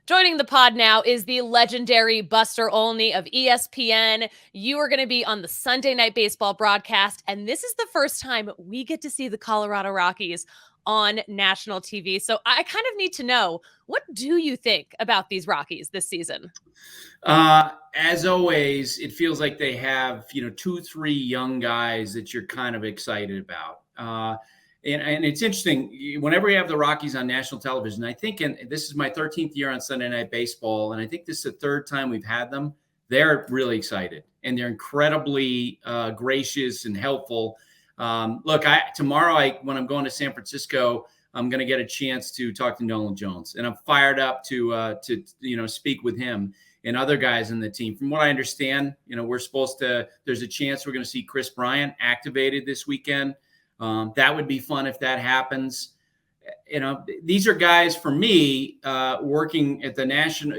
Joining the pod now is the legendary Buster Olney of ESPN. You are going to be on the Sunday Night Baseball broadcast, and this is the first time we get to see the Colorado Rockies on national TV. So I kind of need to know, what do you think about these Rockies this season? As always, it feels like they have, 2, 3 young guys that you're kind of excited about. And it's interesting, whenever we have the Rockies on national television, I think, and this is my 13th year on Sunday Night Baseball, and I think this is the third time we've had them, they're really excited, and they're incredibly gracious and helpful. Look, tomorrow, when I'm going to San Francisco, I'm going to get a chance to talk to Nolan Jones, and I'm fired up to speak with him and other guys in the team. From what I understand, there's a chance we're going to see Chris Bryant activated this weekend. That would be fun if that happens. These are guys for me working at the national,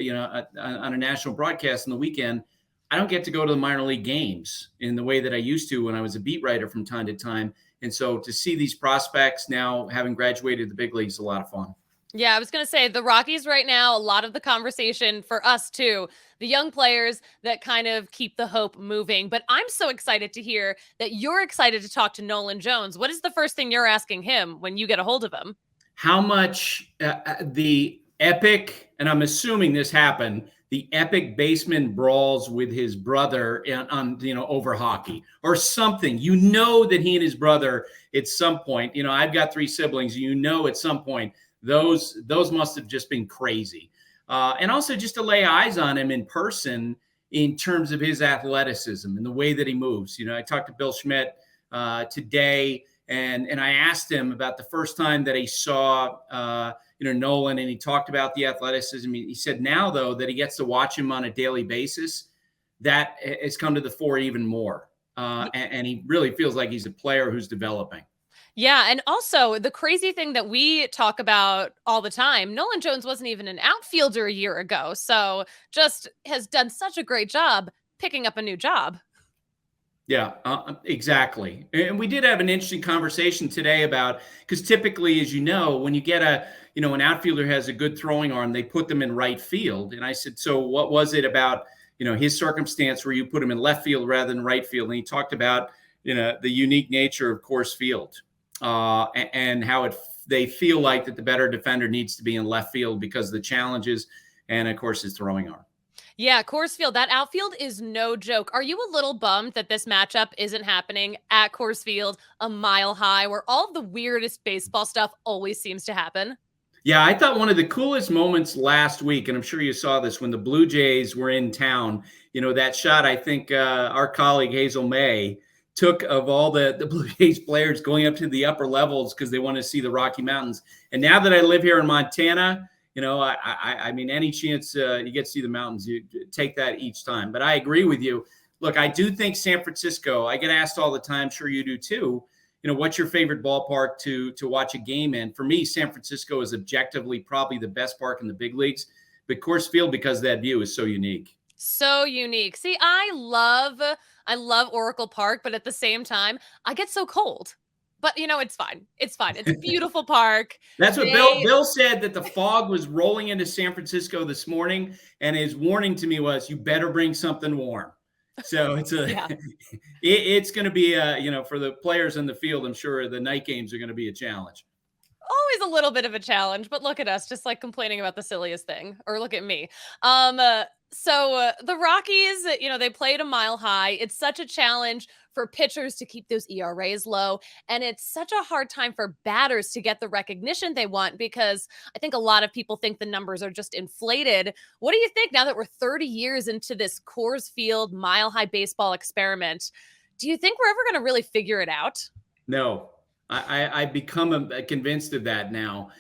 on a national broadcast on the weekend. I don't get to go to the minor league games in the way that I used to when I was a beat writer from time to time. And so to see these prospects now having graduated the big leagues is a lot of fun. Yeah, I was going to say the Rockies right now, a lot of the conversation for us too, the young players that kind of keep the hope moving. But I'm so excited to hear that you're excited to talk to Nolan Jones. What is the first thing you're asking him when you get a hold of him? How much the epic, and I'm assuming this happened, the epic basement brawls with his brother on over hockey or something. That he and his brother at some point, I've got 3 siblings, at some point, those must have just been crazy. And also just to lay eyes on him in person in terms of his athleticism and the way that he moves. I talked to Bill Schmidt today, and I asked him about the first time that he saw Nolan, and he talked about the athleticism. He said now, though, that he gets to watch him on a daily basis, that has come to the fore even more. And he really feels like he's a player who's developing. Yeah, and also the crazy thing that we talk about all the time, Nolan Jones wasn't even an outfielder a year ago, so just has done such a great job picking up a new job. Yeah, exactly. And we did have an interesting conversation today about, because typically, as you know, when you get an outfielder has a good throwing arm, they put them in right field. And I said, so what was it about, his circumstance where you put him in left field rather than right field? And he talked about, the unique nature of Coors Field. And how they feel like that the better defender needs to be in left field because of the challenges and, of course, his throwing arm. Yeah, Coors Field, that outfield is no joke. Are you a little bummed that this matchup isn't happening at Coors Field, a mile high, where all the weirdest baseball stuff always seems to happen? Yeah, I thought one of the coolest moments last week, and I'm sure you saw this when the Blue Jays were in town, that shot, I think our colleague Hazel May took of all the Blue Jays players going up to the upper levels because they want to see the Rocky Mountains. And now that I live here in Montana, I mean, any chance you get to see the mountains, you take that each time. But I agree with you. Look, I do think San Francisco, I get asked all the time, sure you do too, what's your favorite ballpark to watch a game in? For me, San Francisco is objectively probably the best park in the big leagues. But Coors Field, because that view is so unique. So unique. See, I love Oracle Park, but at the same time, I get so cold. But it's fine. It's fine. It's a beautiful park. That's what Bill said, that the fog was rolling into San Francisco this morning, and his warning to me was, you better bring something warm. So it's it's going to be for the players in the field, I'm sure the night games are going to be a challenge. Always a little bit of a challenge, but look at us, just like complaining about the silliest thing. Or look at me. So the Rockies, they played a mile high. It's such a challenge for pitchers to keep those ERAs low. And it's such a hard time for batters to get the recognition they want, because I think a lot of people think the numbers are just inflated. What do you think now that we're 30 years into this Coors Field mile high baseball experiment? Do you think we're ever going to really figure it out? No, I become convinced of that now.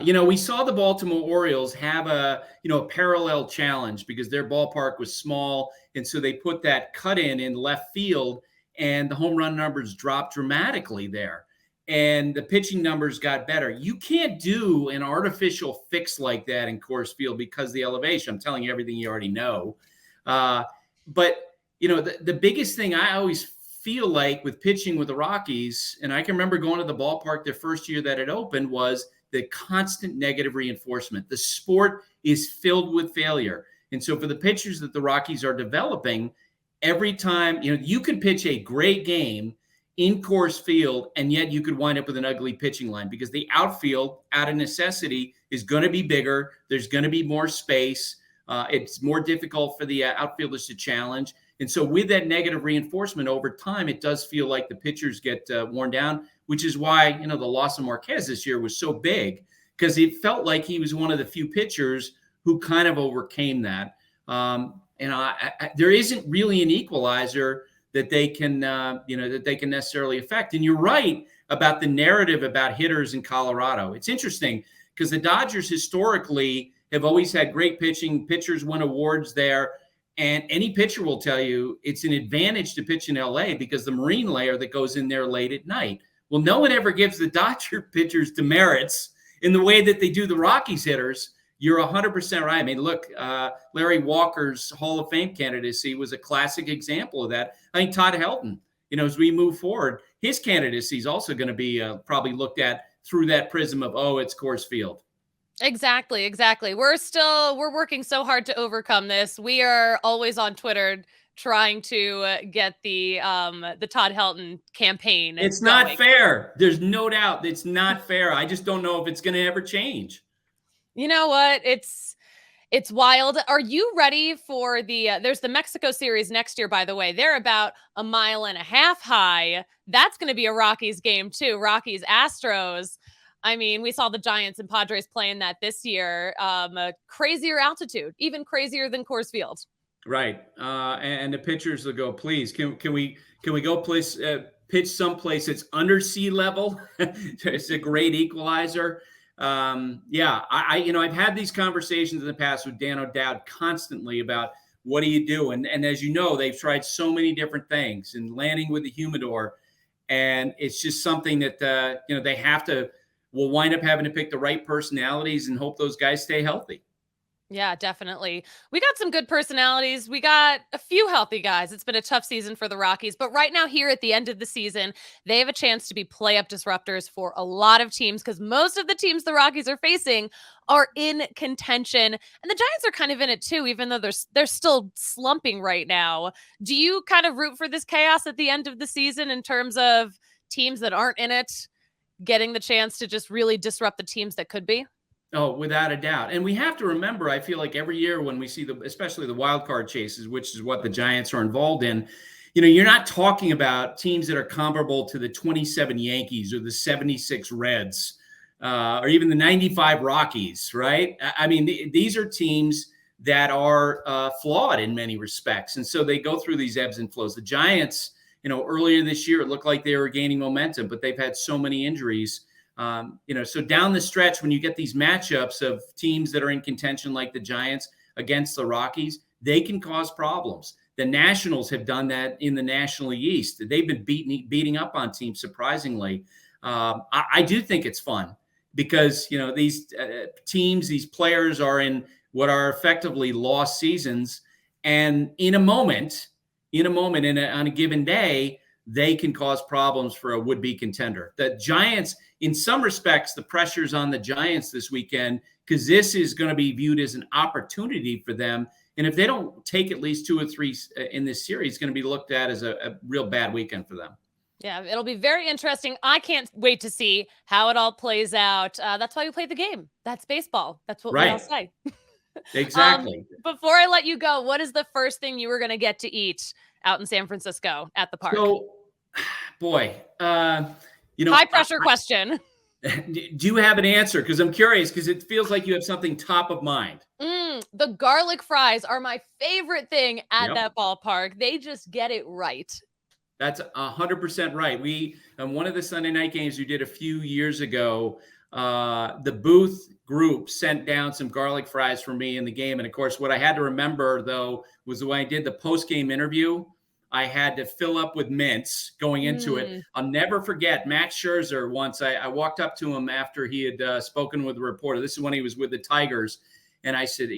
We saw the Baltimore Orioles have a parallel challenge because their ballpark was small. And so they put that cut in left field, and the home run numbers dropped dramatically there. And the pitching numbers got better. You can't do an artificial fix like that in Coors Field because of the elevation. I'm telling you everything you already know. But the biggest thing I always feel like with pitching with the Rockies, and I can remember going to the ballpark the first year that it opened, was the constant negative reinforcement. The sport is filled with failure. And so for the pitchers that the Rockies are developing, every time, you can pitch a great game in Coors Field, and yet you could wind up with an ugly pitching line because the outfield, out of necessity, is going to be bigger. There's going to be more space. It's more difficult for the outfielders to challenge. And so with that negative reinforcement over time, it does feel like the pitchers get worn down, which is why, the loss of Marquez this year was so big, because it felt like he was one of the few pitchers who kind of overcame that. There isn't really an equalizer that they can, necessarily affect. And you're right about the narrative about hitters in Colorado. It's interesting because the Dodgers historically have always had great pitching. Pitchers win awards there. And any pitcher will tell you it's an advantage to pitch in LA because the marine layer that goes in there late at night. Well, no one ever gives the Dodger pitchers demerits in the way that they do the Rockies hitters. You're 100% right. I mean, look, Larry Walker's Hall of Fame candidacy was a classic example of that. I think Todd Helton, as we move forward, his candidacy is also going to be probably looked at through that prism of, it's Coors Field. Exactly. We're working so hard to overcome this. We are always on Twitter trying to get the Todd Helton campaign. It's not fair. There's no doubt it's not fair. I just don't know if it's going to ever change. You know what? It's wild. Are you ready for there's the Mexico series next year, by the way. They're about 1.5 miles high. That's going to be a Rockies game too. Rockies Astros. I mean, we saw the Giants and Padres playing that this year. A crazier altitude, even crazier than Coors Field. Right. And the pitchers will go, please, can we go pitch someplace that's under sea level? It's a great equalizer. I've had these conversations in the past with Dan O'Dowd constantly about what do you do? And as you know, they've tried so many different things and landing with the humidor. And it's just something that, they have to, will wind up having to pick the right personalities and hope those guys stay healthy. Yeah, definitely. We got some good personalities. We got a few healthy guys. It's been a tough season for the Rockies, but right now here at the end of the season, they have a chance to be play-up disruptors for a lot of teams because most of the teams the Rockies are facing are in contention, and the Giants are kind of in it too, even though they're still slumping right now. Do you kind of root for this chaos at the end of the season in terms of teams that aren't in it getting the chance to just really disrupt the teams that could be? Oh, without a doubt. And we have to remember, I feel like every year when we see especially the wild card chases, which is what the Giants are involved in, you're not talking about teams that are comparable to the 27 Yankees or the 76 Reds or even the 95 Rockies, right? I mean, these are teams that are flawed in many respects. And so they go through these ebbs and flows. The Giants, earlier this year, it looked like they were gaining momentum, but they've had so many injuries. So down the stretch, when you get these matchups of teams that are in contention like the Giants against the Rockies, they can cause problems. The Nationals have done that in the National East. They've been beating up on teams, surprisingly. I do think it's fun because, these teams, these players are in what are effectively lost seasons. And on a given day, they can cause problems for a would-be contender. The Giants, in some respects, the pressure's on the Giants this weekend because this is going to be viewed as an opportunity for them. And if they don't take at least 2 or 3 in this series, it's going to be looked at as a real bad weekend for them. Yeah, it'll be very interesting. I can't wait to see how it all plays out. That's why we play the game. That's baseball. That's what we all say. Exactly. Before I let you go, what is the first thing you were going to get to eat out in San Francisco at the park? So, boy, high pressure question. Do you have an answer? Because I'm curious, because it feels like you have something top of mind. The garlic fries are my favorite thing at that ballpark. They just get it right. That's 100% right. We, on one of the Sunday night games we did a few years ago, the booth group sent down some garlic fries for me in the game. And of course, what I had to remember, though, was when I did the post-game interview, I had to fill up with mints going into it. I'll never forget Max Scherzer once. I walked up to him after he had spoken with the reporter. This is when he was with the Tigers. And I said,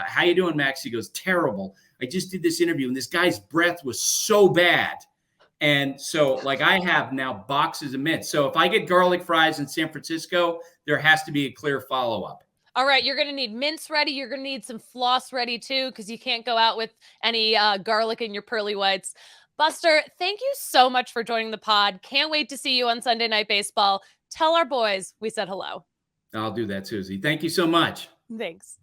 how you doing, Max? He goes, terrible. I just did this interview, and this guy's breath was so bad. And so, I have now boxes of mints. So if I get garlic fries in San Francisco, there has to be a clear follow-up. All right, you're going to need mints ready. You're going to need some floss ready too, because you can't go out with any garlic in your pearly whites. Buster, thank you so much for joining the pod. Can't wait to see you on Sunday Night Baseball. Tell our boys we said hello. I'll do that, Susie. Thank you so much. Thanks.